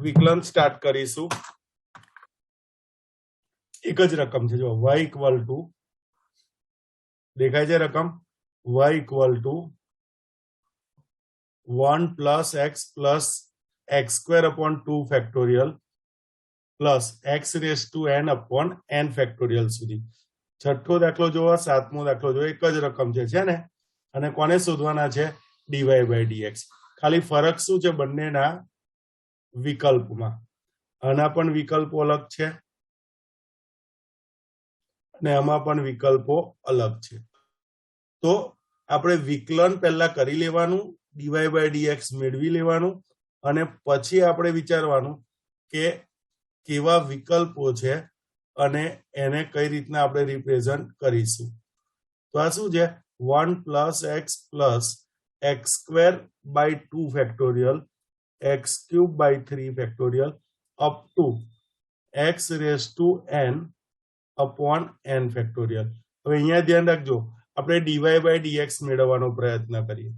વિકલન સ્ટાર્ટ કરીશું. એક જ રકમ છે જો y ઇક્વલ ટુ દેખાય છે રકમ y equal to 1 plus x plus x square upon 2 factorial plus x raise to n upon n factorial સુધી. છઠ્ઠો દાખલો જોવો, સાતમો દાખલો જોવો, એક જ રકમ છે ને. અને કોને શોધવાના છે? dy by dx. ખાલી ફરક શું છે બંનેના વિકલ્પમાં? આના પણ વિકલ્પો અલગ છે અને આમાં પણ વિકલ્પો અલગ છે. તો આપણે વિકલન પહેલા કરી લેવાનું, dy બાય dx મેળવી લેવાનું અને પછી આપણે વિચારવાનું કે કેવા વિકલ્પો છે અને એને કઈ રીતના આપણે રિપ્રેઝન્ટ કરીશું. તો આ શું છે? 1 plus x plus x square by 2 factorial x cube by 3 factorial up to x raise to n upon n factorial. હવે અહીંયા ધ્યાન રાખજો, આપણે dy બાય dx મેળવવાનો પ્રયત્ન કરીએ.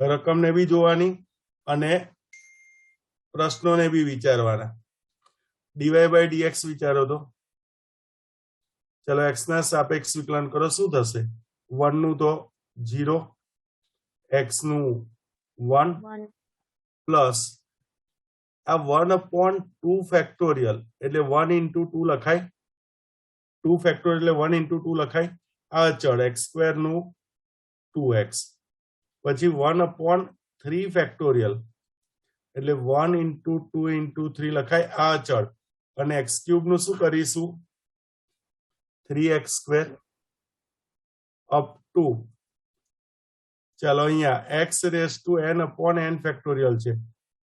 રકમને બી જોવાની અને પ્રશ્નોને બી વિચારવાના. dy બાય dx વિચારો તો ચલો x ના સાપેક્ષ વિકલન કરો, શું થશે? 1 નું તો 0, x નું 1 પ્લસ આ 1 અપોન 2 ફેક્ટોરિયલ એટલે 1 ઇન્ટુ 2 લખાય, 2 ફેક્ટોરિયલ એટલે 1 ઇન્ટુ 2 લખાય. આ અચળ x સ્ક્વેર નું 2x પછી 1 અપોન 3 ફેક્ટોરિયલ એટલે 1 ઇન્ટુ 2 ઇન્ટુ 3 લખાય. આ અચળ અને x ક્યુબ નું શું કરીશું? 3x સ્ક્વેર અપ ટુ ચાલો અહીંયા x raise to n upon n factorial છે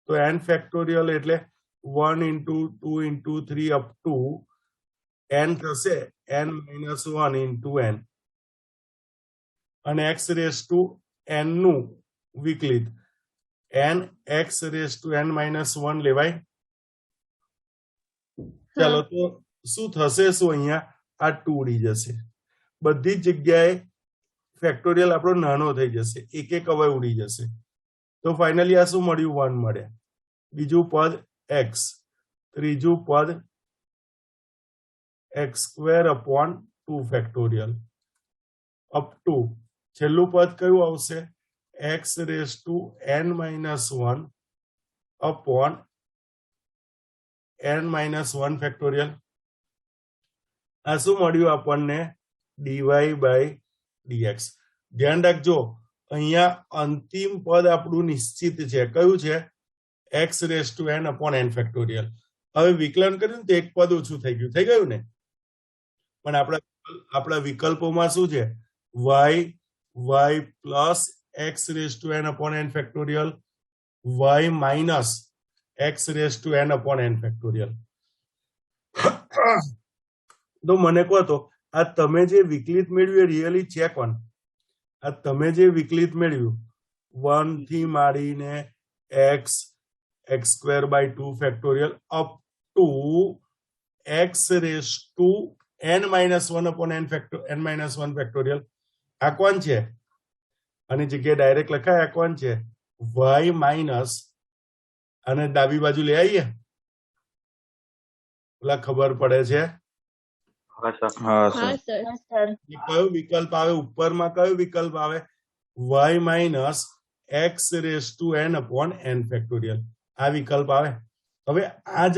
તો n ફેક્ટોરિયલ એટલે 1 into 2 into 3 up to n થશે n માઇનસ 1 ઇન્ટુ n અને x રેસ ટુ n નું વિકલિત n x raise to n minus 1 લેવાય. ચાલો તો શું થશે? શું અહીંયા આ 2 ઉડી જશે, બધી જ જગ્યાએ ફેક્ટોરિયલ આપણો નાનો થઈ જશે, એક એક હવે ઉડી જશે. તો ફાઇનલી આ શું મળ્યું? 1 મળ્યા. બીજું પદ x, ત્રીજું પદ x square upon 2 factorial up to છેલ્લું પદ કયું આવશે? x raise to n minus 1 upon n minus 1 factorial. આ શું મળ્યું આપણને? dy by dx. ધ્યાન રાખજો અહીંયા અંતિમ પદ આપણું નિશ્ચિત છે. કયું છે? x raise to n upon n factorial. હવે વિકલન કર્યું તો એક પદ ઓછું થઈ ગયું, થઈ ગયું ને? પણ આપણા વિકલ્પોમાં શું છે? y plus x raise to n upon n factorial, y minus x raise to n upon n factorial. તો મને કહો તો આ તમે જે વિકલિત મેળવ્યું રિયલી છે કોણ? આ તમે જે વિકલિત મેળવ્યું 1 થી માંડીને x square by 2 factorial up to x raise to n minus 1 upon n minus 1 factorial. આ કોણ છે? આની જગ્યાએ ડાયરેક્ટ લખાય. આ કોણ છે? y માઇનસ અને ડાબી બાજુ લઈ આવીએ પેલા ખબર પડે છે. કયો વિકલ્પ આવે ઉપરમાં? કયો વિકલ્પ આવે? y minus x raise to n upon n factorial. આ વિકલ્પ આવે. હવે આ જ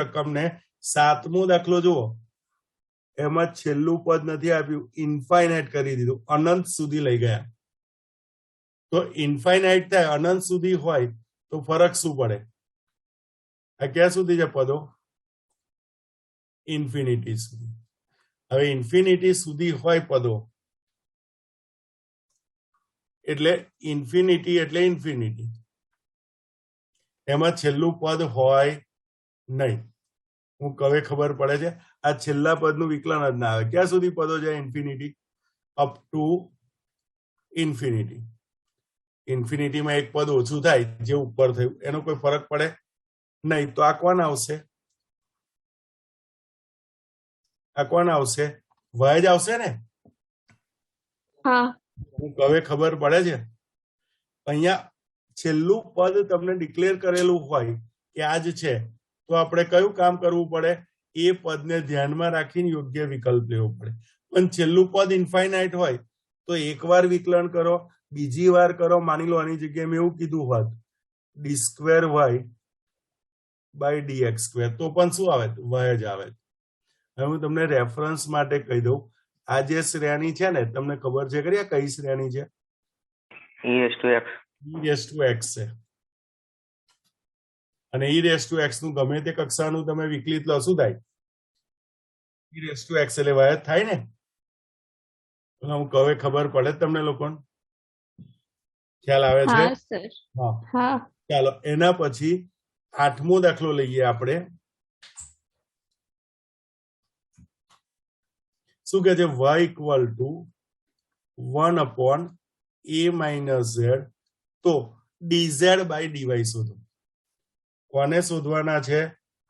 રકમને સાતમો દાખલો જુઓ, એમાં છેલ્લું પદ નથી આપ્યું, ઇન્ફાઇનાઇટ કરી દીધું, અનંત સુધી લઈ ગયા. તો ઇન્ફાઇનાઇટ થાય અનંત સુધી હોય તો ફરક શું પડે? આ ક્યાં સુધી છે પદો? ઇન્ફિનિટી સુધી. હવે ઇન્ફિનિટી સુધી હોય પદો એટલે ઇન્ફિનિટી એમાં છેલ્લું પદ હોય નહીં. હું કવે ખબર પડે છે? આ છેલ્લા પદનું વિકલન જ ના આવે. ક્યાં સુધી પદો જાય? Infinity up to infinity. ઇન્ફિનિટીમાં એક પદ ઓછું થાય જે ઉપર થયું એનો કોઈ ફરક પડે નહીં. તો આ કોણ આવશે? આ કોણ આવશે? y જ આવશે ને? હું કવે ખબર પડે છે? અહીંયા છેલ્લું પદ તમને ડિક્લેર કરેલું હોય કે આ જ છે તો આપણે કયું કામ કરવું પડે? એ પદને ધ્યાનમાં રાખીને યોગ્ય વિકલ્પ લેવો પડે. પણ છેલ્લું પદ ઇન્ફાઇનાઇટ હોય તો એકવાર વિકલન કરો, બીજી વાર કરો. માની લો આની જગ્યાએ મેં એવું કીધું હોત d square y by dx square, તો પણ શું આવે? વાય જ આવે. હવે હું તમને રેફરન્સ માટે કહી દઉં, આ જે શ્રેણી છે ને, તમને ખબર છે ખરી આ કઈ શ્રેણી છે? e⁻x છે. અને e⁻x નું ગમે તે કક્ષાનું તમે વિકલિત લો, શું થાય? e⁻x એટલે વાય જ થાય ને. હું કહે ખબર પડે તમને લોકોને? ખ્યાલ આવે છે? હા. ચાલો એના પછી 8મો દાખલો લઈએ આપણે. શું કે છે? y equal to 1/a-z. તો dz બાય dy શોધો. કોને શોધવાના છે?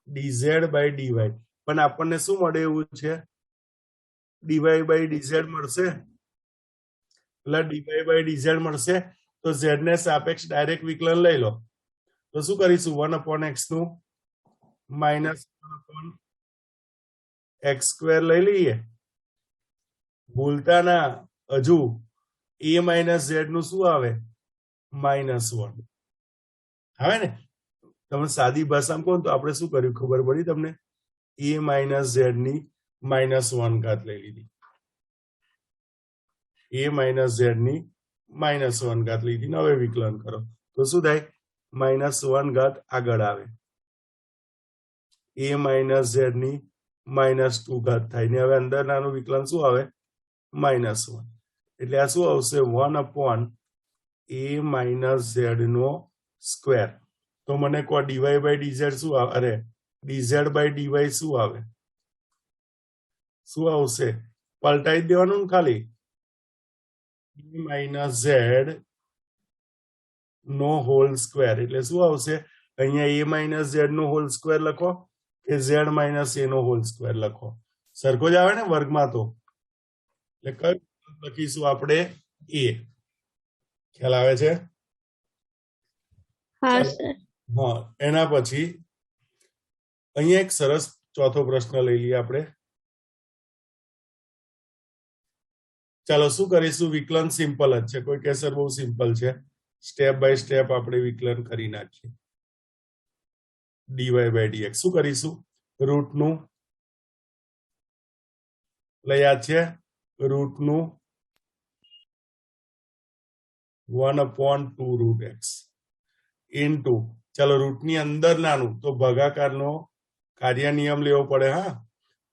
dz by dy. પણ આપણને શું મળે એવું છે? dy બાય dz મળશે. એટલે dy બાય dz મળશે તો z ને સાપેક્ષ ડાયરેક્ટ વિકલન લઈ લો. તો શું કરીશું? 1/x નું -1/x² લઈ લઈએ. ભૂલતા ના, હજુ a-z નું શું આવે? -1 આવે ને. તમે સાદી ભાષામાં કહો તો આપણે શું કર્યું ખબર પડી તમને? a-z ની -1 ઘાત લઈ લીધી. a-z ની -1 ઘાત લીધી. હવે વિકલન કરો તો શું થાય? -1 ઘાત આગળ આવે. a-z ની -2 ઘાત થાય ને હવે અંદર નાનું વિકલન શું આવે? -1. એટલે આ શું આવશે? 1/a-z નો સ્ક્વેર. તો મને કહો dy બાય dz શું આવે? અરે dz બાય dy શું આવે? શું આવશે? પલટાઈ દેવાનું ખાલી. e-z નો હોલ સ્ક્વેર એટલે શું આવશે? અહીંયા a-z નો હોલ સ્ક્વેર લખો કે z - a નો હોલ સ્ક્વેર લખો. સરખો જ આવે ને વર્ગમાં તો. એટલે કયું લખીશું આપણે? a. ખ્યાલ આવે છે? હા. એના પછી અહીંયા એક સરસ ચોથો પ્રશ્ન લઈ લઈએ આપણે. ચાલો શું કરીશું? વિકલન સિમ્પલ જ છે. કોઈ કહેશે બહુ સિમ્પલ છે. સ્ટેપ બાય સ્ટેપ આપણે વિકલન કરી નાખીએ. dy બાય dx શું કરીશું? રૂટનું લઈ યાદ છે? રૂટનું 1/2√x ઇન્ટુ, ચાલો રૂટની અંદર નાનું તો ભાગાકારનો કાર્ય નિયમ લેવો પડે. હા,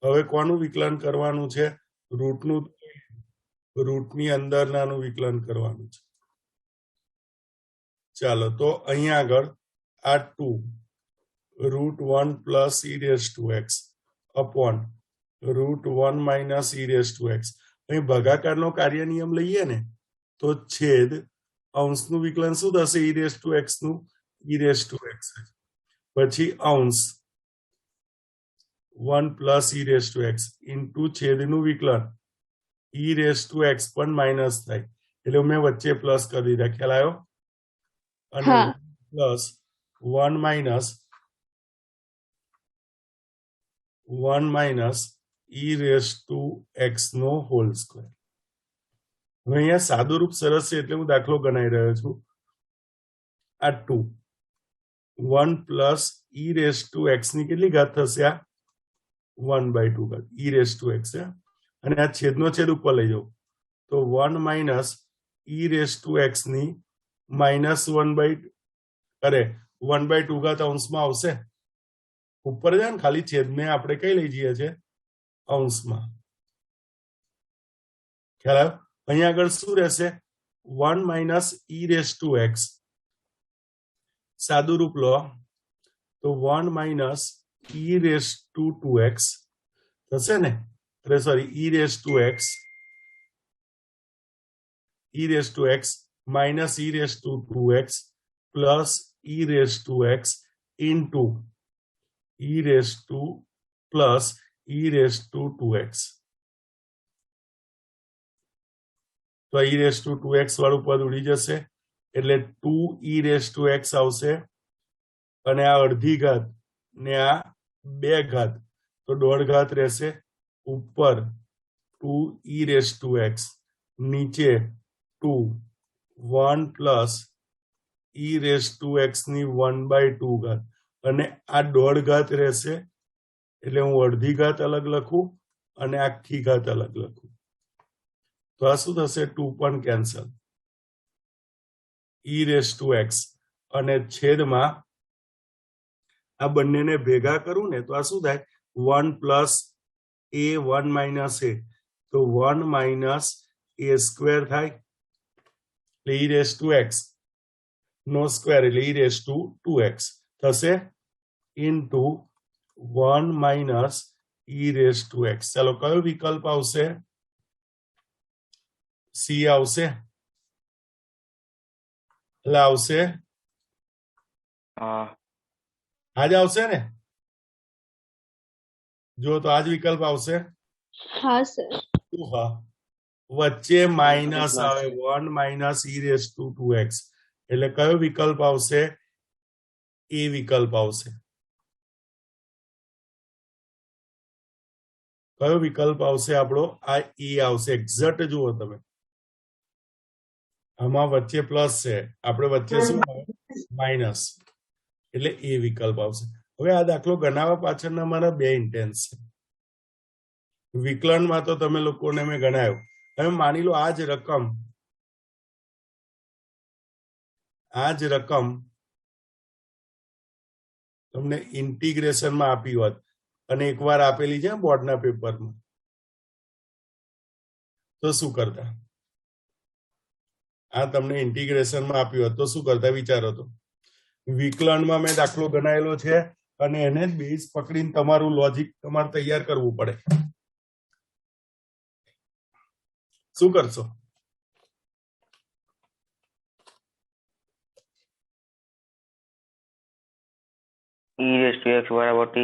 હવે કોનું વિકલન કરવાનું છે? રૂટનું. રૂટની અંદર નાનું વિકલન કરવાનું છે. ચાલો તો અહીંયા આગળ આ 2√1 પ્લસ e⁻x અપોન √1 - e⁻x. અહીં ભાગાકારનો કાર્ય નિયમ લઈએ ને તો છેદ અંશનું વિકલન શું થશે? e⁻x નું e⁻x. પછી અંશ 1 પ્લસ e⁻x ઇન્ટુ છેદનું વિકલન e⁻x પણ માઇનસ થાય એટલે મેં વચ્ચે પ્લસ કરી દીધા. ખ્યાલ આવ્યો? અને પ્લસ 1 - e⁻x નો હોલ સ્ક્વેર. હવે અહીંયા સાદું રૂપ સરસ છે એટલે હું દાખલો ગણાઈ રહ્યો છું. આ 1 પ્લસ e⁻x ની કેટલી ઘાત થશે? આ 1/2 ઘાત e⁻x છે. અને આ છેદનો છેદ ઉપર લઈ જાઓ તો 1 - e⁻x ની -1/2 ઘાત અંશમાં આવશે. ઉપર જાય ને ખાલી છેદને આપણે કઈ લઈ જઈએ છીએ? અંશમાં. ખ્યાલ આવ્યો? અહીંયા આગળ શું રહેશે? 1 - e⁻x. સાદું રૂપ લો તો 1 - e⁻2x થશે ને? અરે sorry, e⁻x minus e⁻2x plus e⁻x into plus e⁻2x. તો e⁻2x વાળું પદ ઉડી જશે એટલે 2e⁻x આવશે અને આ અડધી ઘાત ને આ 2 ઘાત તો 1/2 ઘાત રહેશે ઉપર 2e⁻x નીચે 2 1 પ્લસ e⁻x ની 1/2 ઘાત અને આ 1/2 ઘાત રહેશે એટલે હું અડધી ઘાત અલગ લખું અને આખી ઘાત અલગ લખું તો આ શું થશે 2 પણ કેન્સલ e⁻x અને છેદમાં આ બંનેને ભેગા કરું ને તો આ શું થાય 1 પ્લસ a 1 માઇનસ a તો 1 માઇનસ a સ્ક્વેર થાય એટલે e⁻x નો સ્ક્વેર એટલે e⁻2x થશે ઇન્ટુ 1 માઇનસ e⁻x ચાલો કયો વિકલ્પ આવશે સી આવશે એટલે આવશે આજ આવશે ને જો તો આજ વિકલ્પ આવશે હા સર હા વચ્ચે માઇનસ આવે 1 માઇનસ e⁻2x એટલે કયો વિકલ્પ આવશે એ વિકલ્પ આવશે કયો વિકલ્પ આવશે આપણો આ એ આવશે એક્ઝેક્ટ જુઓ તમે આમાં વચ્ચે પ્લસ છે આપણે વચ્ચે શું માઇનસ એટલે એ વિકલ્પ આવશે હવે આ દાખલો ગણાવવા પાછળના મારા 2 ઇન્ટેન્સ છે વિકલનમાં તો તમે લોકોને મેં ગણાવ્યો હવે માની લો આ જ રકમ તમને ઇન્ટિગ્રેશનમાં આપી હોત અને એકવાર આપેલી છે બોર્ડના પેપરમાં તો શું કરતા આ તમને ઇન્ટિગ્રેશનમાં આપ્યું હોત તો શું કરતા વિચારો તો વિકલનમાં મેં દાખલો ગણાયેલો છે અને એને જ બેઝ પકડીને તમારું લોજિક તમારે તૈયાર કરવું પડે શું કરશો e⁻x બરાબર t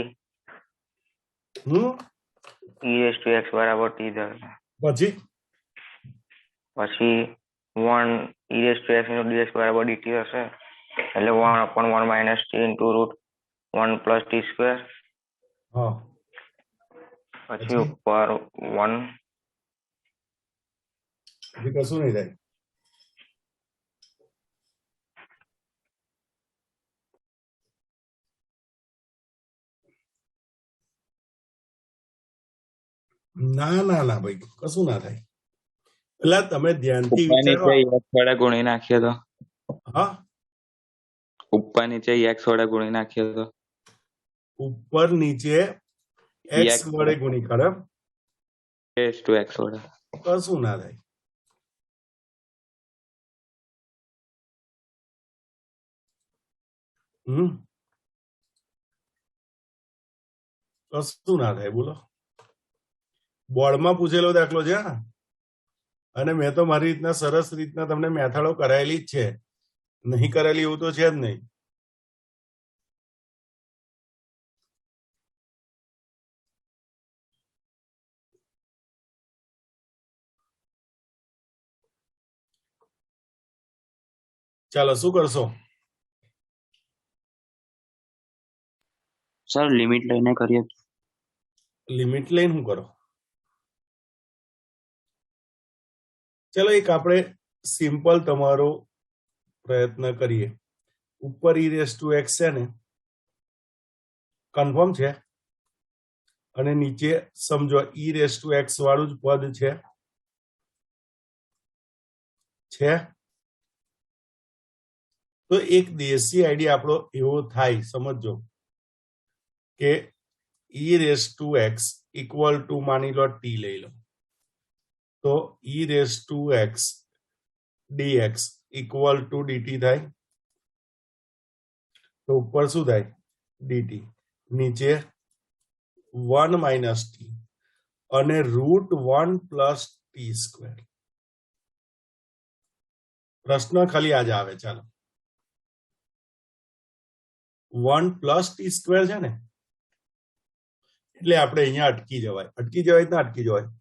e⁻x બરાબર t પછી 1 e⁻x નો dx બરાબર dt હશે એટલે 1/1 minus t into route 1 plus t square હા પછી ઉપર 1 કશું નહીં થાય ના ના ના ભાઈ કશું ના થાય એટલે તમે ધ્યાનથી વડે ગુણી નાખીએ તો હા ઉપર નીચે x વડે ગુણી નાખીએ તો ઉપર નીચે x વડે ગુણી ખરાબ e⁻x વડે કશું ના થાય કશું ના થાય બોલો બોર્ડમાં પૂછેલો દાખલો છે અને મેં તો મારી રીતના સરસ રીતના તમને મેથડો કરાયેલી જ છે નહીં કરેલી એવું તો છે જ નહીં ચાલો શું કરશો સર લિમિટ લઈને કરીએ લિમિટ લઈને શું કરો ચલો એક આપણે સિમ્પલ તમારો પ્રયત્ન કરીએ ઉપર e⁻x છે ને કન્ફર્મ છે અને નીચે સમજો e⁻x વાળું જ પદ છે તો એક દેશી આઈડિયા આપણો એવો થાય સમજો કે e⁻x ઇક્વલ ટુ માની લો t લઈ લો તો e⁻x dx equal to dt થાય તો ઉપર શું થાય dt નીચે 1 માઇનસ t અને રૂટ 1 પ્લસ t સ્ક્વેર પ્રશ્ન ખાલી આજ આવે ચાલો 1 પ્લસ t સ્ક્વેર છે ને એટલે આપણે અહીંયા અટકી જવાય ના અટકી જવાય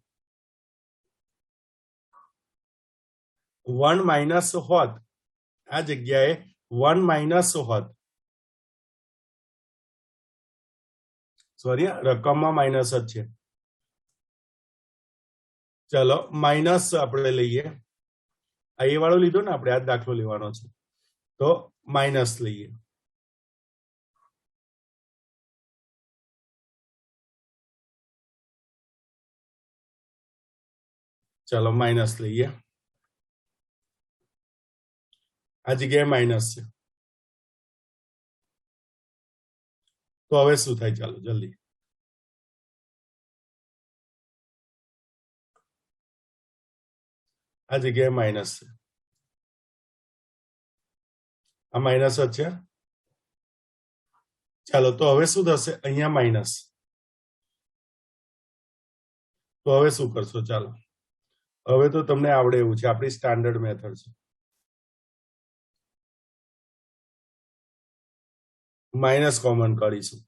1 માઇનસ હોત આ જગ્યાએ 1 માઇનસ હોત, સોરી રકમમાં માઇનસ જ છે, ચલો માઇનસ આપણે લઈએ, આ એ વાળો લીધો ને આપણે, આ દાખલો લેવાનો છે તો માઇનસ લઈએ. ચલો માઇનસ લઈએ, આ જગ્યાએ માઇનસ છે. તો હવે શું થાય, ચાલો જલ્દી. આ જગ્યાએ માઇનસ છે, આ માઇનસ જ છે. ચાલો તો હવે શું થશે, અહીંયા માઇનસ. તો હવે શું કરશો, ચાલો હવે તો તમને આવડે એવું છે, આપણી સ્ટાન્ડર્ડ મેથડ છે. માઇનસ કોમન કાઢીશું,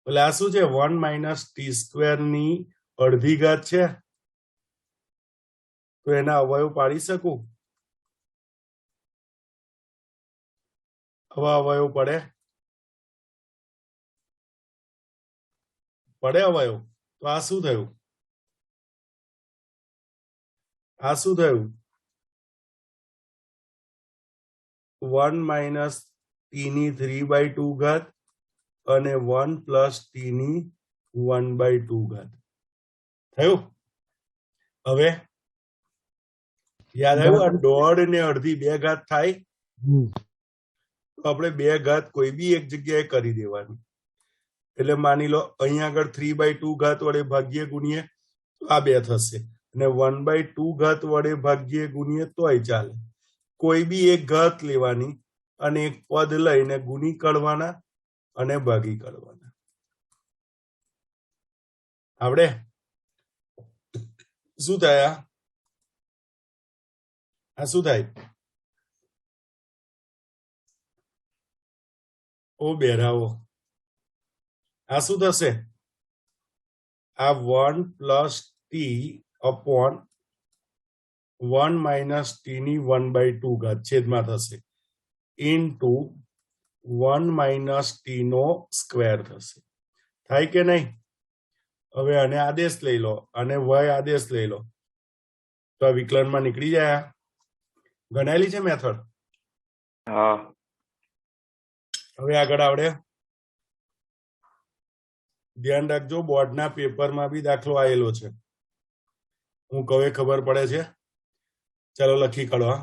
એટલે આ શું છે, 1 માઇનસ ટી સ્ક્વેર ની અડધી ઘાત છે, તો એના અવયવ પાડી શકું? હવે અવયવ પડે અવયવ, તો આ શું થયું, આ શું થયું, 1 માઇનસ ટી ની 3/2 ઘાત અને 1 પ્લસ ટી ની 1/2 ઘાત થયું. હવે યાદ આવ્યું, આ દોઢ ને અડધી 2 ઘાત થાય, તો આપણે 2 ઘાત કોઈ બી એક જગ્યાએ કરી દેવાની. એટલે માની લો અહીંયા આગળ 3/2 ઘાત વડે ભાગ્યે ગુણીએ તો આ 2 થશે, અને 1/2 ઘાત વડે ભાગ્યે ગુણીએ તોય ચાલે. કોઈ બી એક ઘાત લેવાની અને એક પદ લઈને ગુણી કાઢવાના અને ભાગી કાઢવાના. આવડે? શું થાય, આ શું થાય, ઓ બેરાવો, આ શું થશે, આ 1 plus T upon 1 minus T ની 1/2 ઘાત છેદમાં થશે, ઇન્ટુ 1 માઇનસ ટી નો સ્ક્વેર થશે. થાય કે નહીં? હવે આને આદેશ લઈ લો અને y આદેશ લઈ લો, તો આ વિકલનમાં નીકળી જાય. ગણાયેલી છે મેથડ. હા. હવે આગળ આવડે? ધ્યાન રાખજો, બોર્ડના પેપરમાં બી દાખલો આવેલો છે, હું કહે ખબર પડે છે. ચાલો લખી કાઢો.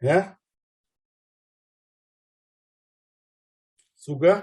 હે શું કે?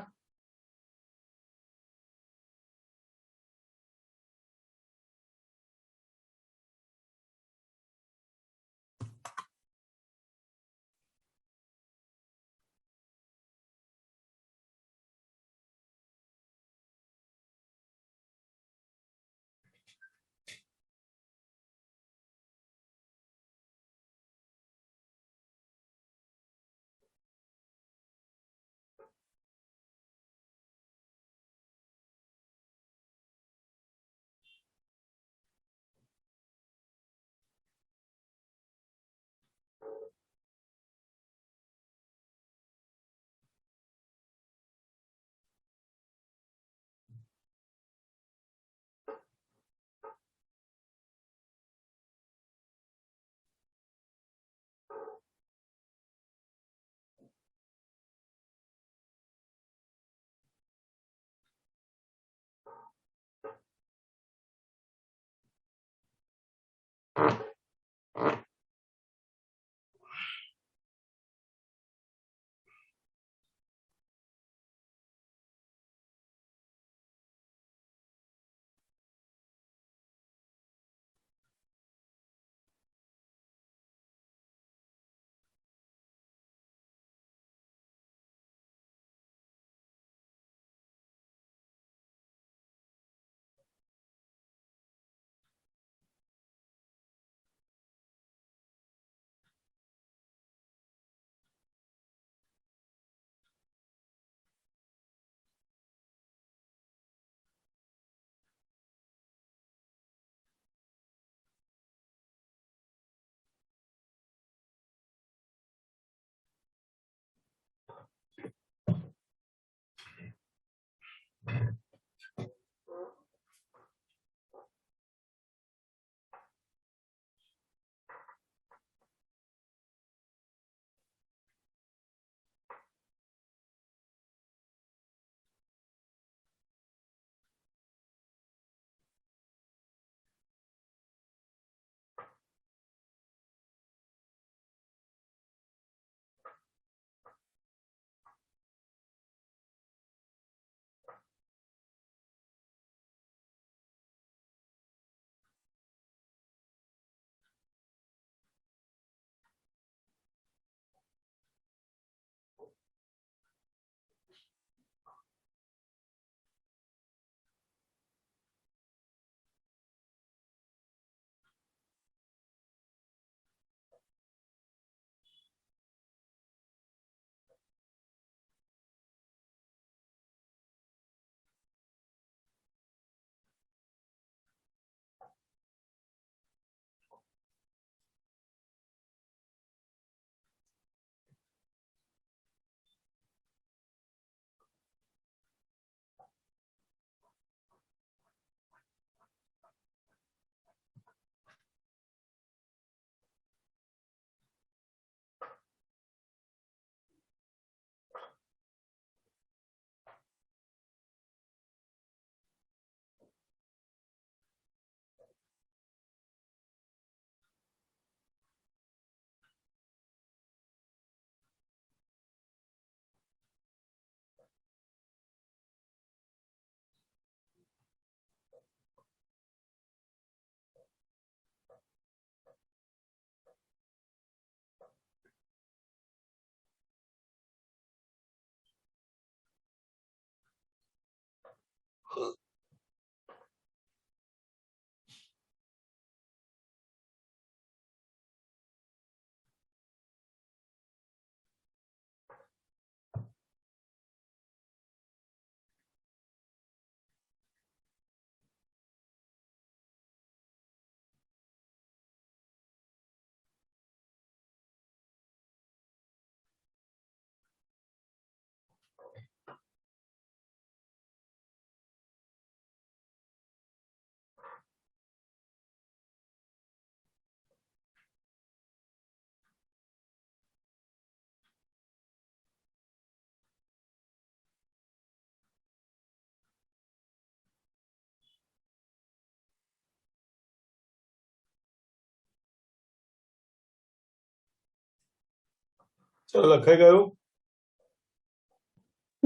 ચલો લખાઈ ગયું.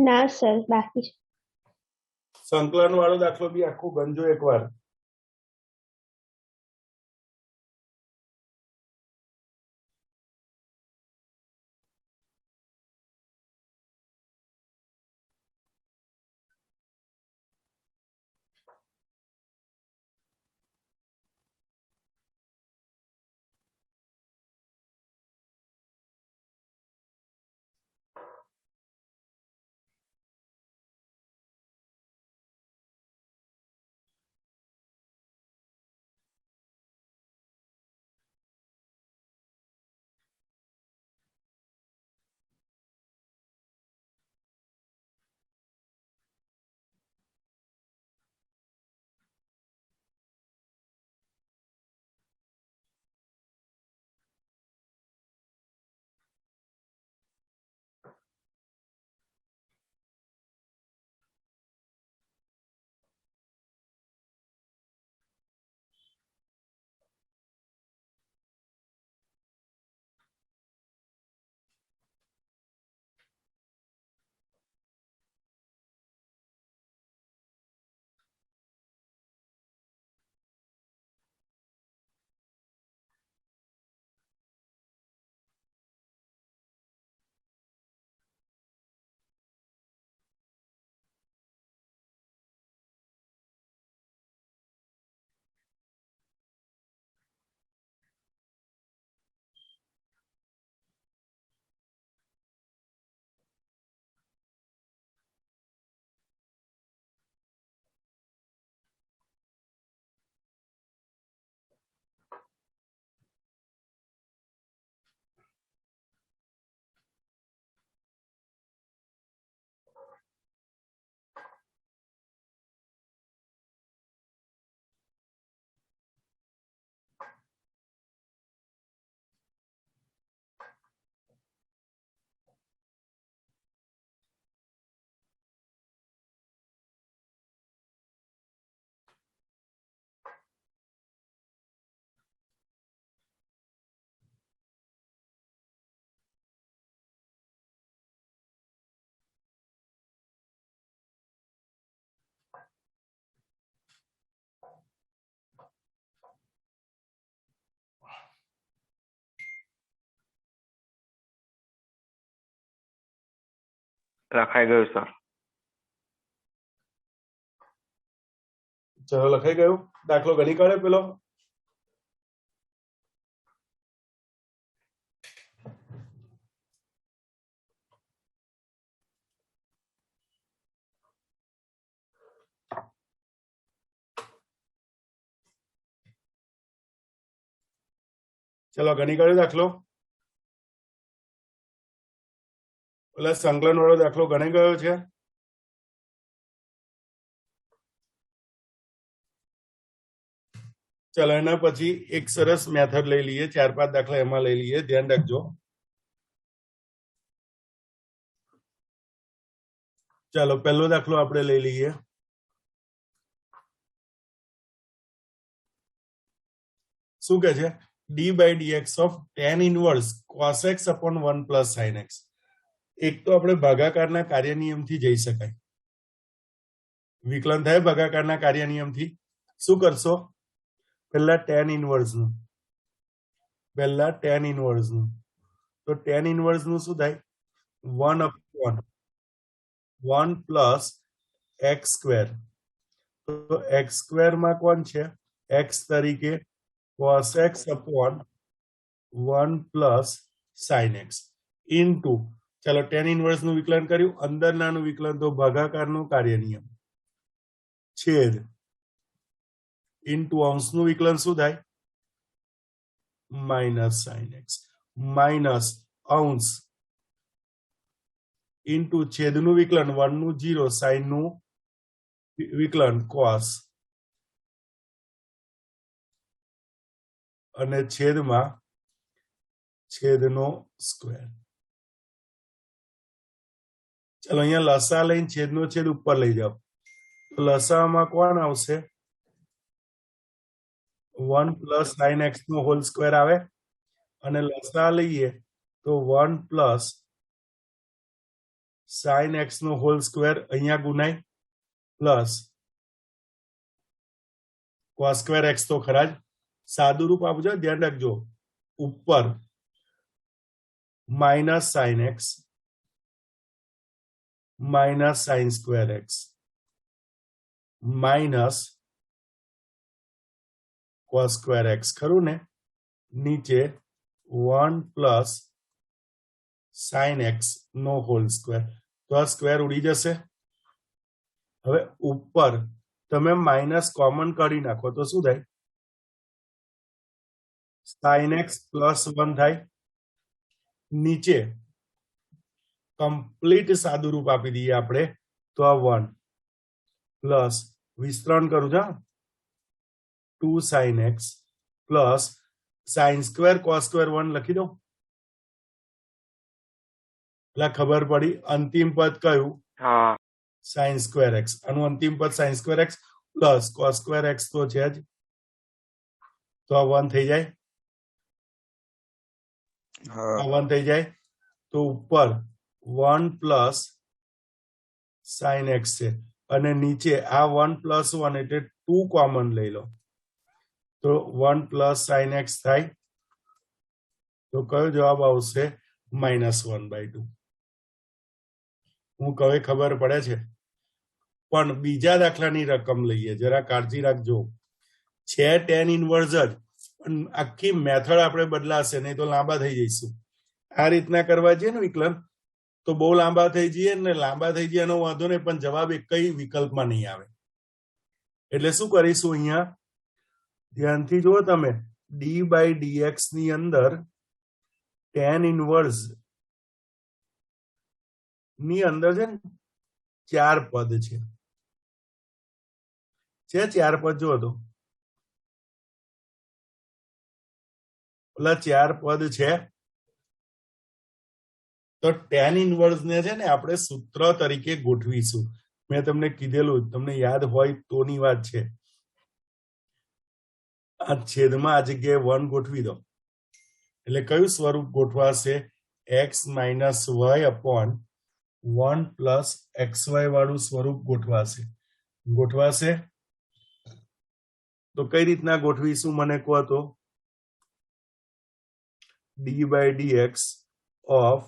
ના સર બાકી છે. સંકલન વાળો દાખલો બી આખું ગણજો એકવાર. લખાઈ ગયું સર. ચલો લખાઈ ગયું. દાખલો ગણી કાઢે પેલો. ચલો ગણી કાઢ્યો દાખલો. પેલા સંકલન વાળો દાખલો ગણી ગયો છે. ચલો એના પછી એક સરસ મેથડ લઈ લઈએ. 4-5 દાખલા એમાં લઈ લઈએ. ધ્યાન રાખજો. ચાલો પહેલો દાખલો આપણે લઈ લઈએ. શું કે છે? d/dx of tan inverse cos x upon 1 plus sin x. એક તો આપણે ભાગાકારના કાર્ય નિયમથી જઈ શકાય. વિકલન થાય ભાગાકારના કાર્ય નિયમથી. શું કરશો? પહેલા tan inverse નું. તો tan inverse નું શું થાય? 1 plus x square તો એક્સ સ્ક્વેર માં કોણ છે? એક્સ તરીકે cos x upon 1 plus sin x into, ચાલો tan ઇન્વર્સ નું વિકલન કર્યું, અંદરનાનું વિકલન તો ભાગાકારનો કાર્ય નિયમ છેદ ઇન્ટુ અંશનું વિકલન શું થાય? માઇનસ sin x માઇનસ અંશ ઇન્ટુ છેદનું વિકલન 1 નું 0 sin નું વિકલન cos અને છેદમાં છેદનો સ્ક્વેર. ચાલો અહીંયા લસા લઈને છેદનો છેદ ઉપર લઈ જાઓ તો લસામાં કોણ આવશે? 1 પ્લસ sin x નો હોલ સ્ક્વેર આવે અને લસા લઈએ તો 1 પ્લસ sin x નો હોલ સ્ક્વેર અહીંયા ગુણાય પ્લસ cos સ્ક્વેર x તો ખરા જ. સાદું રૂપ આપજો, ધ્યાન રાખજો. ઉપર minus sin x minus sin square x minus cos square x, ખરું ને? નીચે 1 પ્લસ sin x નો હોલ સ્ક્વેર, તો આ સ્ક્વેર ઉડી જશે. હવે ઉપર તમે માઇનસ કોમન કાઢી નાખો તો શું થાય? sin x પ્લસ 1 થાય. નીચે કમ્પ્લીટ સાદું રૂપ આપી દઈએ આપણે તો આ 1 પ્લસ વિસ્તરણ કરું છું 2 sin x plus sin square cos square 1 લખી દો એટલે ખબર પડી. અંતિમ પદ કયું? હા, sin સ્ક્વેર x. આનું અંતિમ પદ sin square x plus cos square x તો છે જ, તો આ 1 થઈ જાય. આ 1 થઈ જાય તો ઉપર 1 પ્લસ sin x છે અને નીચે આ 1 પ્લસ 1 એટલે 2 કોમન લઈ લો તો 1 પ્લસ sin x થાય. તો કયો જવાબ આવશે? -1/2. હું કહે ખબર પડે છે. પણ બીજા દાખલાની રકમ લઈએ, જરા કાળજી રાખજો. છે tan ઇન્વર્સ જ, પણ આખી મેથડ આપણે બદલાશે, નહીં તો લાંબા થઈ જઈશું. આ રીતના કરવા જઈએ ને વિકલન તો બહુ લાંબા થઈ જઈએ ને, લાંબા થઈ જાય એનો વાંધો નહીં, પણ જવાબ એક કઈ વિકલ્પમાં નહીં આવે. એટલે શું કરીશું? અહીંયા ધ્યાનથી જુઓ તમે, d/dx ની અંદર tan ઇન્વર્સ ની અંદર છે ને 4 પદ છે. 4 પદ જુઓ તો ઓલા 4 પદ છે. તો tan ઇન્વર્સ ને છે ને આપણે સૂત્ર તરીકે ગોઠવીશું. મેં તમને કીધેલું, તમને યાદ હોય તોની વાત છે. આ છેદમાં આ જગ્યાએ 1 ગોઠવી દો એટલે કયું સ્વરૂપ ગોઠવાશે? x minus y upon 1 plus xy વાળું સ્વરૂપ ગોઠવાશે. તો કઈ રીતના ગોઠવીશું મને કહો તો? d/dx of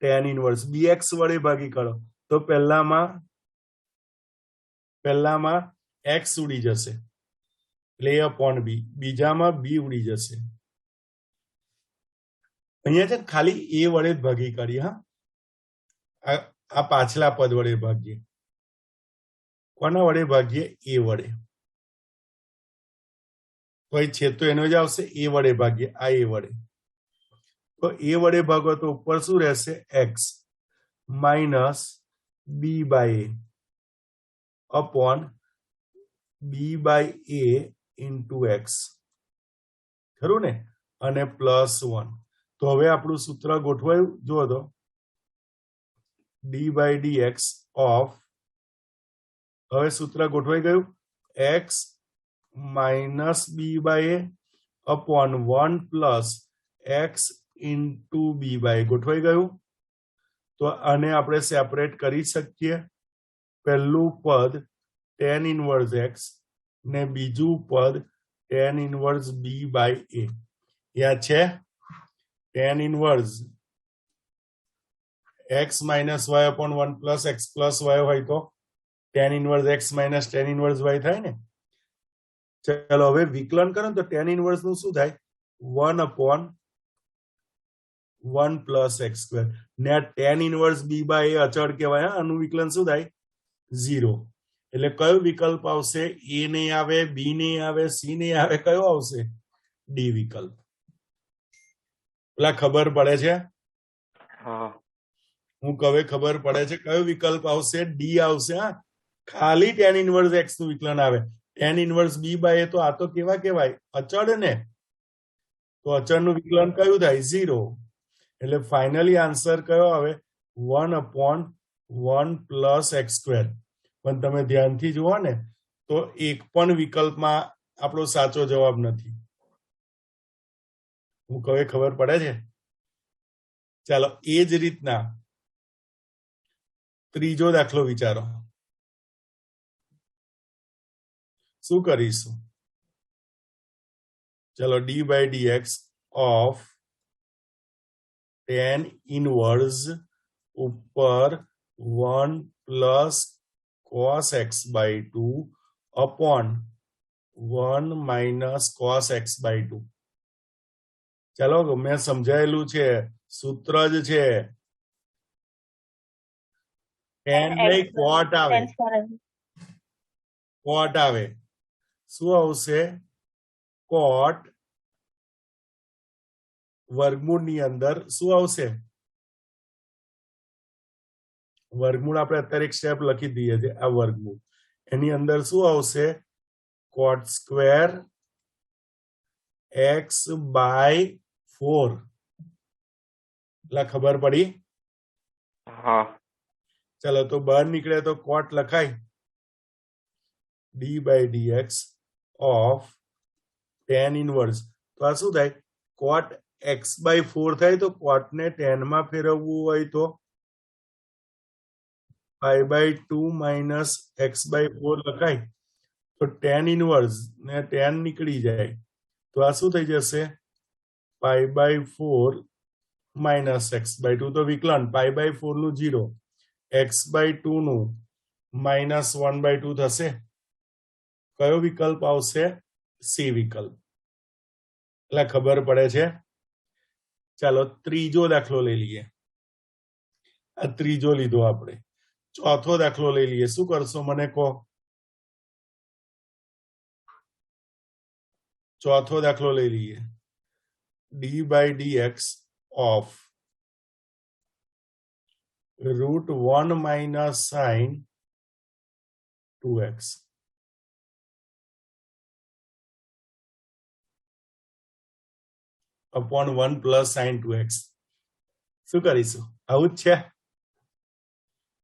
tan inverse bx વડે ભાગી કાઢો તો પહેલામાં x ઉડી જશે એટલે a upon b, બીજામાં b ઉડી જશે. અહીંયા છે ખાલી a વડે જ ભાગી કાઢીએ. હા, આ પાછલા પદ વડે ભાગીએ. કોના વડે ભાગીએ? a વડે. તો છે તો એનો જ આવશે. a વડે ભાગીએ, આ a વડે. તો a વડે ભાગો તો ઉપર શું રહેશે? x minus b/a upon b/a into x, ખરું ને? અને +1. તો હવે આપણું સૂત્ર ગોઠવાયું જુઓ તો, d/dx ઓફ, હવે સૂત્ર ગોઠવાઈ ગયું, x minus b/a upon 1 plus x into b/a ગોઠવાઈ ગયું. તો આને આપણે સેપરેટ કરી શકીએ. પહેલું પદ tan ઇન્વર્સ x ને બીજું પદ tan ઇન્વર્સ b/a. યાદ છે? tan inverse x minus y upon 1 plus x plus y હોય તો tan inverse x minus tan inverse y થાય ને. ચલો હવે વિકલન કરો ને તો tan ઇનવર્સ નું શું થાય? 1/1 પ્લસ x સ્ક્વેર ને tan inverse b by a અચળ કહેવાય. આનું વિકલન શું થાય? 0. એટલે કયો વિકલ્પ આવશે? a નહીં આવે, b નહીં આવે, c નહીં આવે, કયો આવશે? ડી વિકલ્પ. પેલા ખબર પડે છે? હા હું કહે ખબર પડે છે કયો વિકલ્પ આવશે? ડી આવશે. હા, ખાલી tan ઇનવર્સ x નું વિકલન આવે. tan inverse b by a તો આ તો કેવા કહેવાય? અચળ ને. તો અચળનું વિકલન કયું થાય? 0. એટલે ફાઇનલી આન્સર કયો આવે? 1/1 પ્લસ x સ્ક્વેર. પણ તમે ધ્યાનથી જુઓ ને તો એક પણ વિકલ્પમાં આપણો સાચો જવાબ નથી. હું કહે ખબર પડે છે? ચાલો એ જ રીતના ત્રીજો દાખલો વિચારો. શું કરીશું? ચલો d by dx of tan inverse ઉપર 1 plus cos x by 2 upon 1 minus cos x by 2. ચાલો મેં સમજાયેલું છે, સૂત્ર જ છે. tan નહીં cot આવે, cot આવે. શું આવશે? cot વર્ગમૂળની અંદર શું આવશે? વર્ગમૂળ આપણે અત્યારે એક સ્ટેપ લખી દઈએ છીએ. આ વર્ગમૂળ એની અંદર શું આવશે? cot square x by 4. એટલે ખબર પડી? હા ચલો તો બહાર નીકળે તો cot લખાય. D by dx of tan inverse. તો આ શું થાય? cot x બાય 4 થાય. તો cot ને tan માં ફેરવવું હોય તો pi by 2 minus x by 4 લખાય. તો tan ઇનવર્સ ને tan નીકળી જાય. તો આ શું થઈ જશે? pi by 4 minus x by 2. તો વિકલન pi બાય 4 નું 0, x બાય 2 નું માઇનસ 1 બાય 2 થશે. કયો વિકલ્પ આવશે? સી વિકલ્પ. એટલે ખબર પડે છે? ચાલો ત્રીજો દાખલો લઈ લઈએ. આ ત્રીજો લીધો આપણે. ચોથો દાખલો લઈ લઈએ. શું કરશો મને કહો? ચોથો દાખલો લઈ લઈએ. D by dx of √1 minus sine 2x upon 1 plus sine 2x. શું કરીશું? આવું જ છે,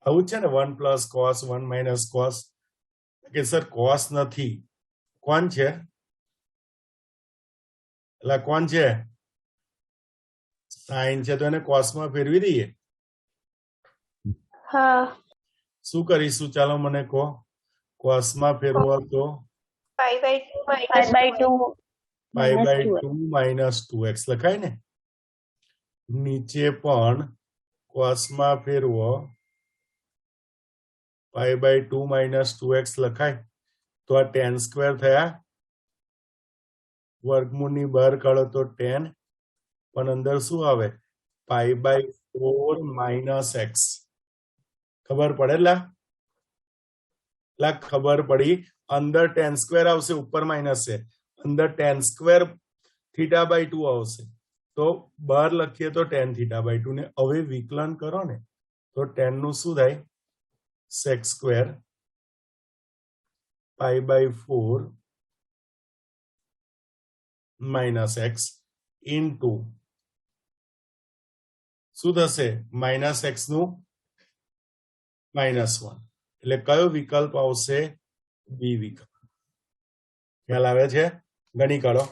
આવું જ છે ને. 1 પ્લસ કોસ 1 માઇનસ કોસ. કે સર કોસ નથી, કોણ છે? એટલે કોણ છે? સાઇન છે. તો એને કોસમાં ફેરવી દઈએ. હા શું કરીશું? ચાલો મને કહો. કોસમાં ફેરવો તો pi by 2 pi by 2 minus 2x લખાય ને. નીચે પણ કોસમાં ફેરવો pi બાય 2 માઇનસ 2x લખાય. તો આ tan સ્ક્વેર થયા. વર્ગમૂળની બહાર કાઢો તો tan, પણ અંદર શું આવે? pi by 4 minus x. ખબર પડે? ખબર પડી. અંદર tan સ્ક્વેર આવશે, ઉપર માઇનસ છે. અંદર tan સ્ક્વેર થીટા બાય 2 આવશે. તો બહાર લખીએ તો tan થીટા બાય 2 ને હવે વિકલન કરો ને તો tan નું શું થાય? sec square pi by 4 minus x into શું થશે? માઇનસ x નું -1. એટલે કયો વિકલ્પ આવશે? બી વિકલ્પ. ખ્યાલ આવે છે? ગણી કાઢો.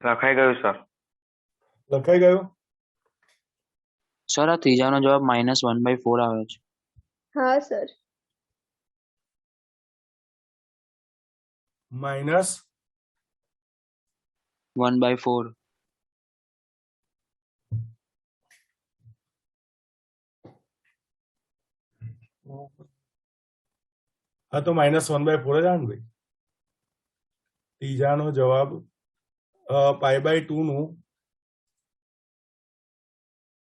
લખાઈ ગયું સર. લખાઈ ગયું? સર આ ત્રીજાનો જવાબ -1/4 આવે છે. હા સર. માઇનસ 1/4. હા તો -1/4 જ આવે ને ભાઈ. ત્રીજાનો જવાબ π/2 નું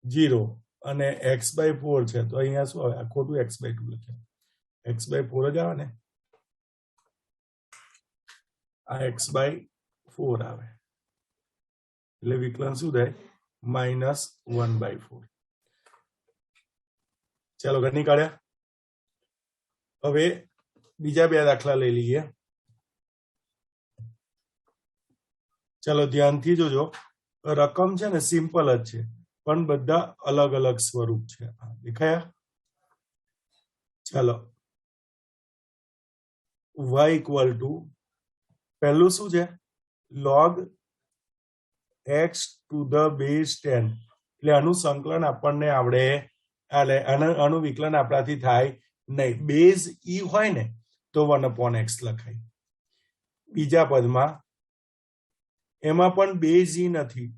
0 અને x/4 છે તો અહીંયા શું આવે? આ ખોટું x/2 લખ્યું. x/4 જ આવે ને, આ x/4 આવે એટલે વિકલન શું થાય? -1/4. ચાલો ઘરની કાઢ્યા. હવે બીજા બે દાખલા લઈ લઈએ. ચાલો ધ્યાનથી જોજો. રકમ છે ને સિમ્પલ જ છે પણ બધા અલગ અલગ સ્વરૂપ છે. દેખાયા? ચાલો y = પહેલું શું છે? log x to the base 10. એટલે આનું સંકલન આપણને આવડે. આનું વિકલન આપણાથી થાય નહીં. બેઝ ઈ હોય ને તો 1/x લખાય. બીજા પદમાં એમાં પણ બેઝ ઈ નથી,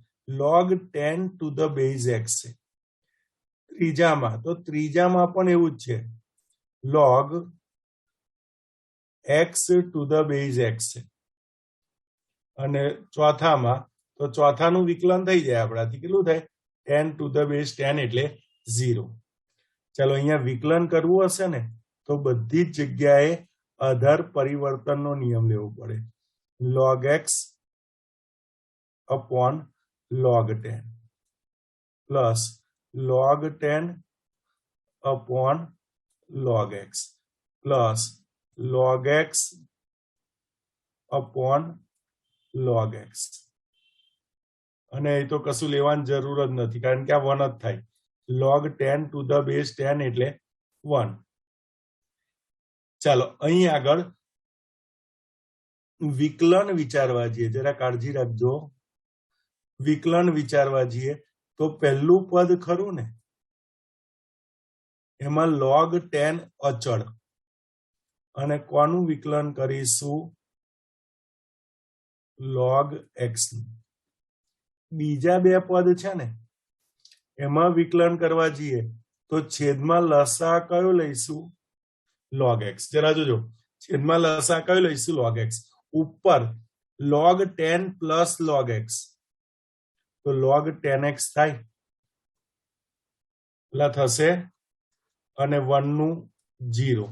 log 10 to the base x છે. ત્રીજામાં પણ એવું જ છે, log x to the base x છે. અને ચોથાનું વિકલન થઈ જાય આપણાથી. કેટલું થાય? 10 to the base 10 એટલે 0. ચાલો અહીંયા વિકલન કરવું હશે ને તો બધી જ જગ્યાએ આધાર પરિવર્તનનો નિયમ લેવો પડે. log x upon log 10 plus log 10 upon log x plus log x upon log x. અને એ તો કશું લેવાની જરૂર જ નથી કારણ કે આ 1 જ થાય. log 10 to the base 10 એટલે 1. ચાલો અહીં આગળ વિકલન વિચારવા જઈએ. જરા કાળજી રાખજો. વિકલન વિચારવા જઈએ તો પહેલું પદ ખરું ને એમાં log 10 અચળ અને કોનું વિકલન કરીશું? log x. બીજા બે પદ છે ને એમાં વિકલન કરવા જઈએ તો છેદમાં લસા કયો લઈશું? log x. જરા જોજો, છેદમાં લસા કયો લઈશું? log x. ઉપર log 10 પ્લસ log x તો log 10x થાય એટલા થશે અને 1 નું 0.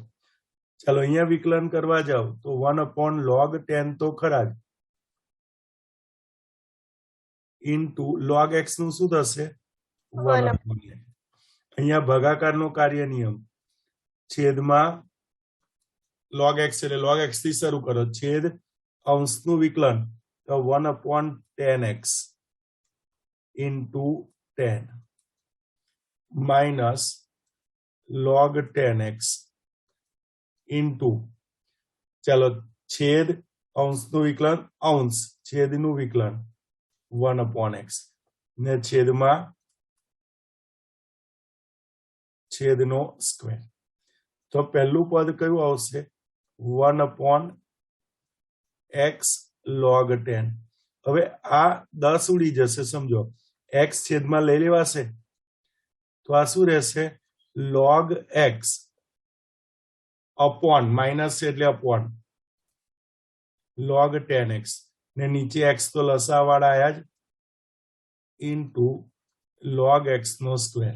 ચાલો અહીંયા વિકલન કરવા જાવ તો 1/log 10 તો ખરા જ, ઇન્ટુ log x નું શું થશે? 1/n. અહીંયા ભાગાકારનો કાર્ય નિયમ, છેદમાં log x એટલે log x થી શરૂ કરો, છેદ અંશનું વિકલન તો 1/10x into 10 minus log 10x into, ચાલો છેદ અંશનું વિકલન અંશ છેદનું વિકલન 1/x ને છેદમાં છેદનો સ્ક્વેર. તો પહેલું પદ કયું આવશે? 1/x log 10. હવે આ 10 ઉડી જશે. સમજો x છેદમાં લઈ લેવાશે તો આ શું રહેશે? log x અપોન, માઇનસ એટલે અપોન, log 10x ને નીચે x તો લસાવાળા આયા જ, ઇન્ટુ log x નો સ્ક્વેર.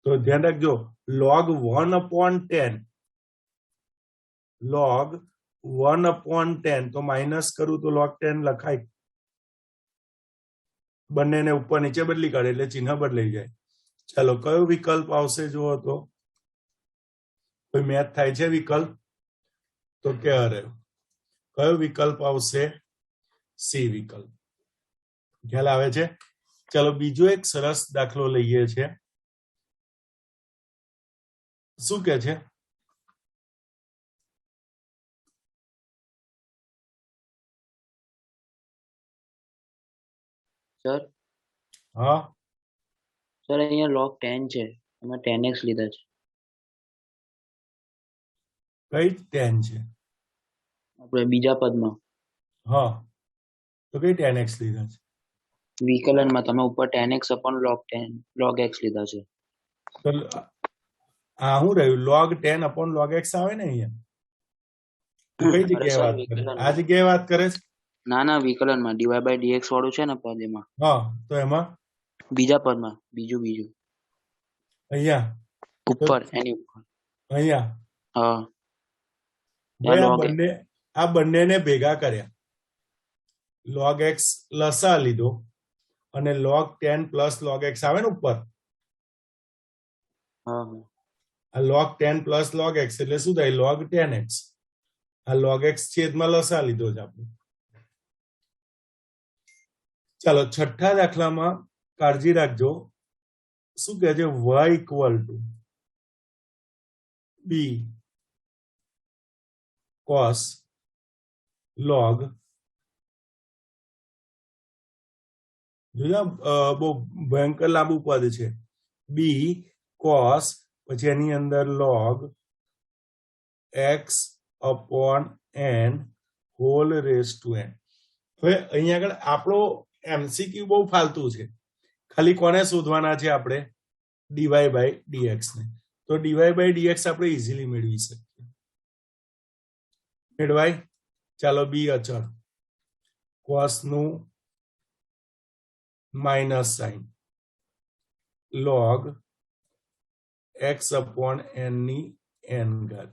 તો ધ્યાન રાખજો, log 1/10, log 1/10 તો માઇનસ કરું તો log 10 લખાય. બંનેને ઉપર નીચે બદલી કાઢે એટલે ચિહ્ન બદલાઈ જાય. ચાલો કયો વિકલ્પ આવશે જુઓ તો? કોઈ મેચ થાય છે વિકલ્પ? તો કે અરે કયો વિકલ્પ આવશે? સી વિકલ્પ. ખ્યાલ આવે છે? ચાલો બીજો એક સરસ દાખલો લઈએ છે. શું કે છે? સર હા સર અહીંયા log 10 છે, એમાં 10x લીધા છે. કઈ 10 છે? આપણે બીજા પદમાં હા તો કઈ 10x લીધા છે? વિકલનમાં તમે ઉપર 10x upon log x લીધા છે. તો આ શું રહ્યું? log 10 upon log x આવે ને અહીંયા. તું કઈ અરે જગ્યાએ સર વાત કરે? વિકલનમાં. આ જગ્યાએ વાત કરે છે? ના વિકલનમાં dy/dx વાળું છે ને પદ, એમાં હા તો એમાં બીજા પદમાં બીજું અહીંયા ઉપર એની ઉપર. અહીંયા હા ભાઈ log આ બંનેને ભેગા કર્યા. log x લસા લીધો અને log 10 પ્લસ log x આવે ને ઉપર. હા આ log 10 પ્લસ log x એટલે શું થાય? log 10x. આ log x છેદમાં લસા લીધો છે આપણે. ચાલો છઠ્ઠા દાખલામાં કાળજી રાખજો. શું કહે છે? y equal to b cos log, બહુ ભયંકર લાંબુ પદ છે. b cos પછી એની અંદર log x upon n whole raise to n. હવે અહીંયા આગળ આપણો એમસીક્યુ બહુ ફાલતુ છે. ખાલી કોને શોધવાના છે આપણે? dy બાય dx ને. તો dy બાય dx આપણે ઇઝીલી મેળવી શકીએ. મેળવાય? ચાલો બી અચળ, cos નું minus sign log x upon n ની n ઘાત.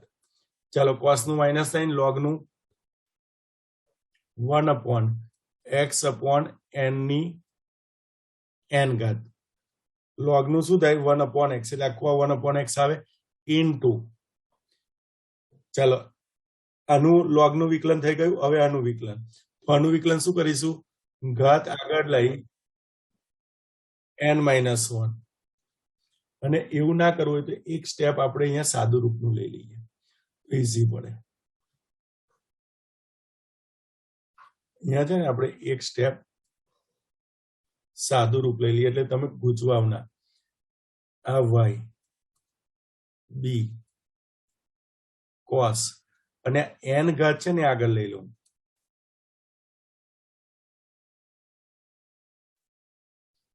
ચાલો cos નું માઇનસ સાઇન, log નું 1 upon x upon n ની n ઘાત. log નું શું થાય? 1 upon x એટલે આખું 1 upon x આવે ઇન્ટુ. ચાલો આનું log નું વિકલન થઈ ગયું. હવે આનું વિકલન. તો આનું વિકલન શું કરીશું? ઘાત આગળ લઈ n-1. અને એવું ના કરવું હોય તો એક સ્ટેપ આપણે અહીંયા સાદું રૂપનું લઈ લઈએ, ઈઝી પડે. અહીંયા છે ને આપણે એક સ્ટેપ સાદું રૂપ લઈ લઈએ એટલે તમે ગૂંચવાવ ના. આ y b cos અને n ઘાત છે ને આગળ લઈ લો.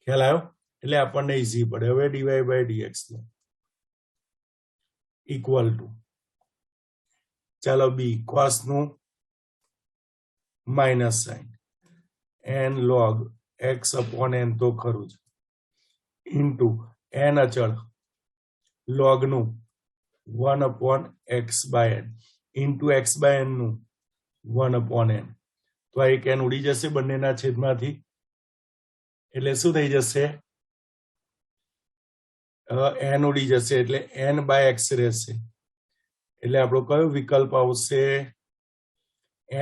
ખ્યાલ આવ્યો? એટલે આપણને ઈઝી પડે. હવે dy બાય dx લો ઇક્વલ ટુ, ચાલો b cos નું minus sine n log x upon n તો ખરું જ ઇન્ટુ n અચળ log નું 1 upon x by n into x by n નું 1 upon n. તો આ એક n ઉડી જશે બંનેના છેદમાંથી. એટલે શું થઈ જશે? n ઉડી જશે એટલે n બાય x રહેશે. એટલે આપણો કયો વિકલ્પ આવશે?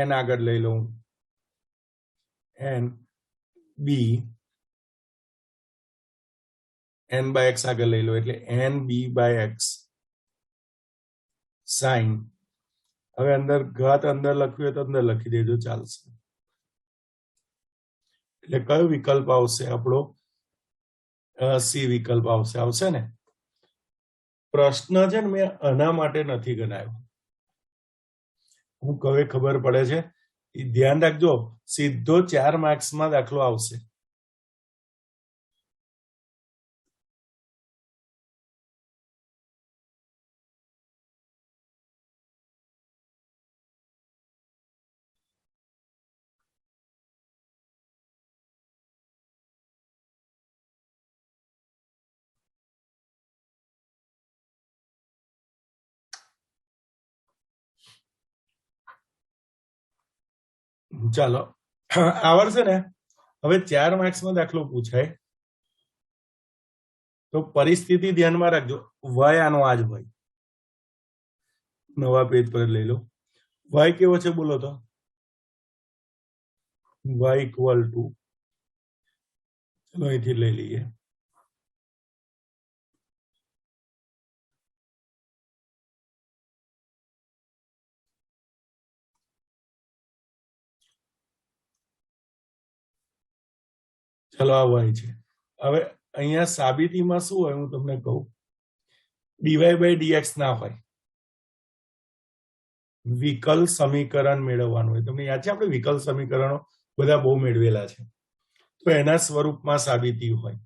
n આગળ લઈ લઉં, n b n by x આગળ લઈ લો એટલે n b by x sine. હવે અંદર ઘાત અંદર લખ્યું હોય તો અંદર લખી દેજો, ચાલશે. એટલે કયો વિકલ્પ આવશે આપણો? સી વિકલ્પ આવશે ને. પ્રશ્ન છે ને મેં આના માટે નથી ગણાયો. હું હવે ખબર પડે છે, ધ્યાન રાખજો, સીધો 4 માર્ક્સમાં દાખલો આવશે. ચાલો આવડશે ને. હવે 4 માર્ક્સમાં દાખલો પૂછાય તો પરિસ્થિતિ ધ્યાનમાં રાખજો. વાય આનો આજ હોય. નવા પેજ પર લઈ લો. વાય કેવો છે બોલો તો? વાય ઇક્વલ ટુ, ચલો અહીંથી લઈ લઈએ, ચલો આ y છે. હવે અહીંયા સાબિતીમાં શું હોય હું તમને કહું, ડીવાય બાય ડીએક્સ ના હોય, વિકલ સમીકરણ મેળવવાનું હોય. તમને યાદ છે આપણે વિકલ સમીકરણો બધા બહુ મેળવેલા છે. તો એના સ્વરૂપમાં સાબિતી હોય.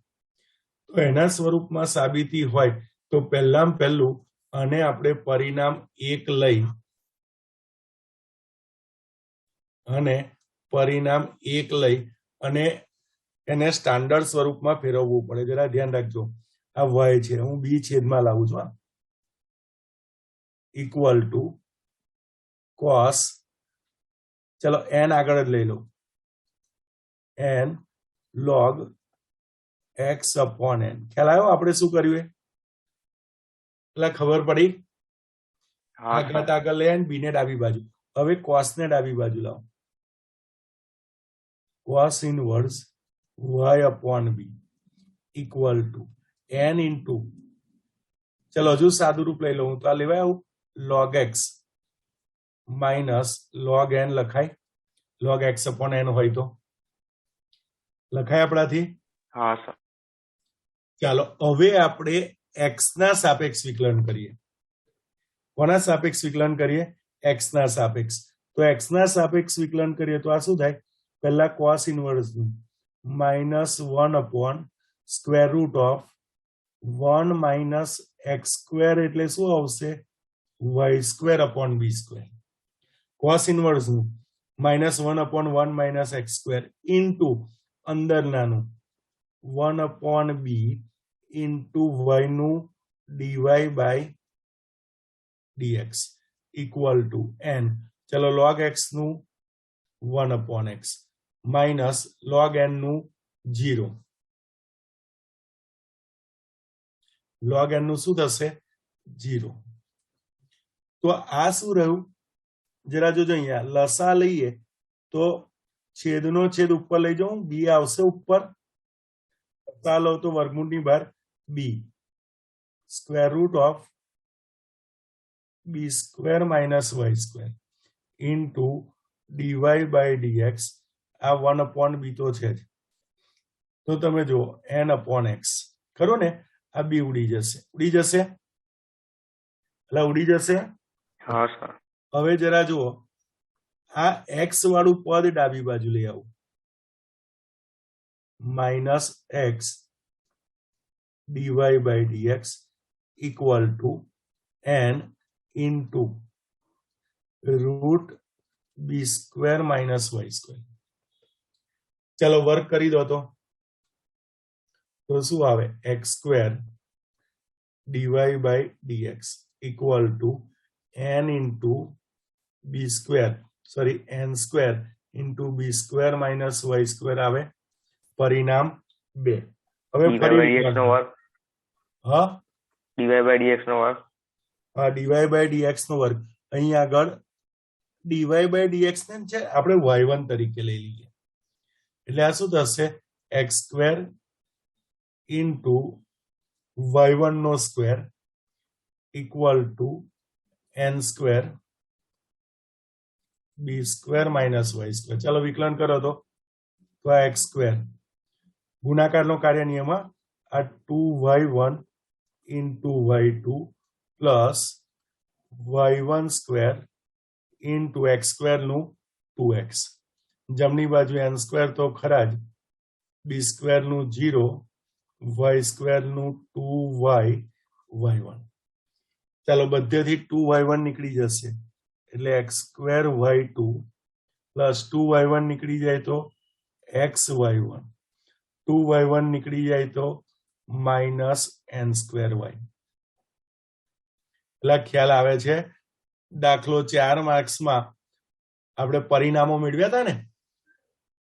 તો એના સ્વરૂપમાં સાબિતી હોય તો પહેલામાં પહેલું અને આપણે પરિણામ 1 લઈ અને એને સ્ટાન્ડર્ડ સ્વરૂપમાં ફેરવવું પડે. જરા ધ્યાન રાખજો, આ y છે, હું b છેદમાં લાવું છું, ઇક્વલ ટુ cos, ચલો n આગળ જ લઈ લો, n log x upon n. ખ્યાલ આવ્યો આપણે શું કર્યું એટલે ખબર પડી? હા આ ઘાત આગળ લે બી ને ડાબી બાજુ. હવે cos ને ડાબી બાજુ લાવો, cos inverse y upon b equal to n into, ચલો હજુ સાદું રૂપ લઈ લઉં તો આ લેવાય આવું log x માઇનસ log n લખાય, log x upon n હોય તો લખાય આપણાથી? હા સર. ચાલો હવે આપણે x ના સાપેક્ષ વિકલન કરીએ. કોના સાપેક્ષ વિકલન કરીએ? x ના સાપેક્ષ. તો x ના સાપેક્ષ વિકલન કરીએ તો આ શું થાય? પહેલા cos inverse minus 1 upon square root of 1 minus x square એટલે શું આવશે? y square upon b square. cos inverse minus 1 upon 1 minus x square into અંદર નાનું 1 અપોન b ઇન્ટુ y નું dy by dx equal to n. ચલો log x નું 1 અપોન x માઇનસ log n નું 0. log n નું શું થશે? 0. તો આ શું રહ્યું? જરા જોજો, અહીંયા લસા લઈએ તો છેદનો છેદ ઉપર લઈ જાઉં, બી આવશે ઉપર, લસા લો તો વર્ગમૂળની બહાર b, square root of b square minus y square into dy by dx. આ 1 અપોન બી તો છે જ, તો તમે જુઓ n અપોન એક્સ ખરું ને, આ બી ઉડી જશે, એટલે ઉડી જશે. હા સર. હવે જરા જુઓ, આ એક્સ વાળું પદ ડાબી બાજુ લઈ આવું, minus x dy by dx equal to n into root b square minus y square. ચલો વર્ક કરી દો તો શું આવે? X square dy by dx equal to n into b square, sorry n square into b square minus y square આવે પરિણામ 2. હવે ફરી નો વર્ગ. હા, ડીવાય બાય ડીએક્સ નો વર્ગ. હા, ડીવાય બાય ડીએક્સ નો વર્ગ. અહીં આગળ ડીવાય બાય ડીએક્સ ને છે આપણે y1 તરીકે લઈ લઈએ, એટલે આ શું થશે? એક્સ સ્ક્વેર ઇન્ટુ y1 નો square equal to n square b square minus y square. ચાલો વિકલન કરો તો આ એક્સ સ્ક્વેર ગુણાકારનો કાર્ય નિયમ, આ 2y1 into y2 plus y1 square into x square નું 2x. જમણી બાજુ n સ્ક્વેર તો ખરા જ, બી સ્ક્વેર નું 0, વાય સ્ક્વેર નું 2y y1. ચાલો બધેથી 2y1 નીકળી જશે એટલે x square y2 plus 2y1 નીકળી જાય તો એક્સ y1, 2y1 નીકળી જાય તો માઇનસ n સ્ક્વેર વાય. એટલે ખ્યાલ આવે છે? દાખલો 4 માર્ક્સમાં આપણે પરિણામો મેળવ્યા હતા ને,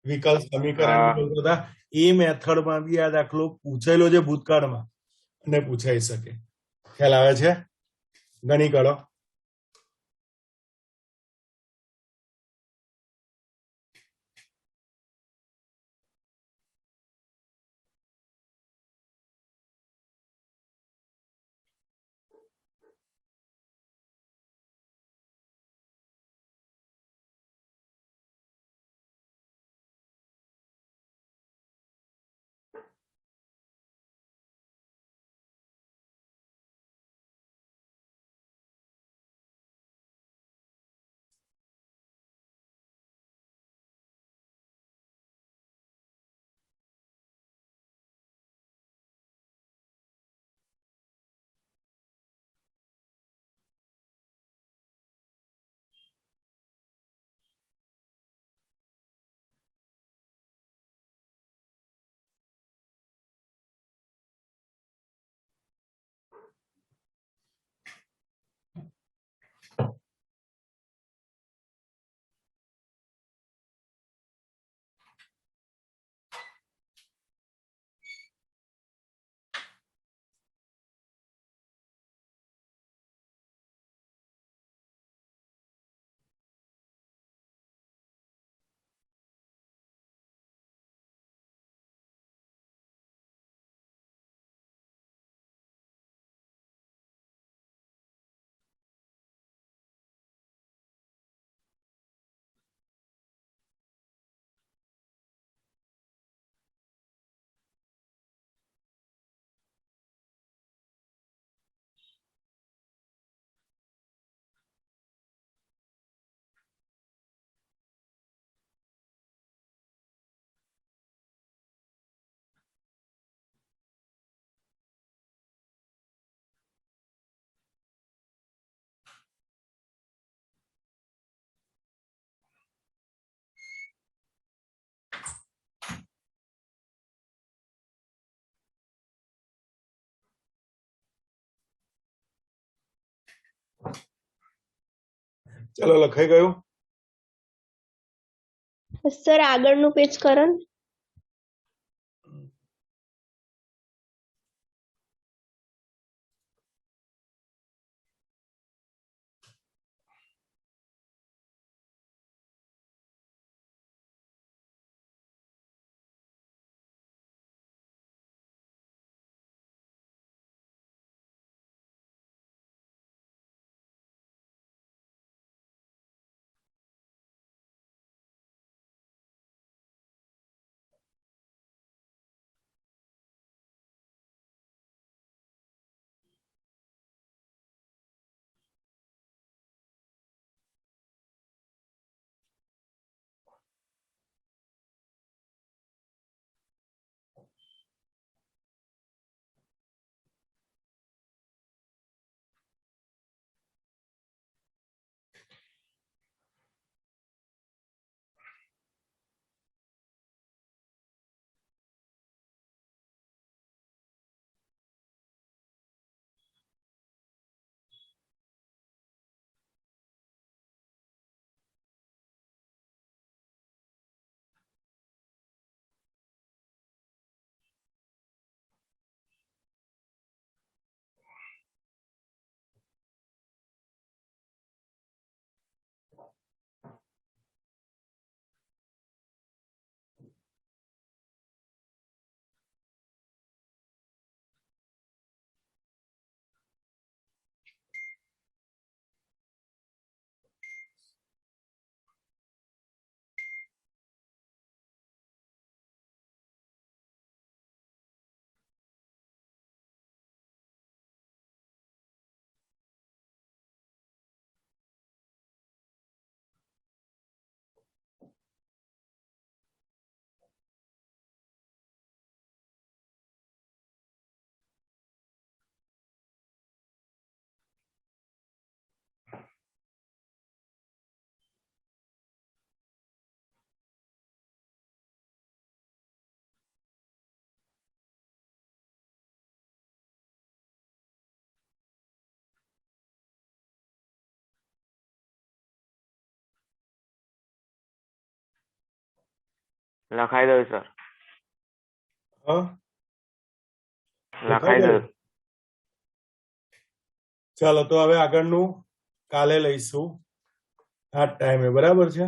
વિકલ્પ સમીકરણ મેળવતા હતા, એ મેથડમાં બી આ દાખલો પૂછેલો છે ભૂતકાળમાં અને પૂછાઈ શકે. ખ્યાલ આવે છે? ગણી કાઢો. ચલો લખાઈ ગયું. સર આગળનું પેજ કરો ને. લખાઈ ગયું સર. હા લખાઈ ગયું. ચાલો તો હવે આગળનું કાલે લઈશું આ ટાઈમે, બરાબર છે.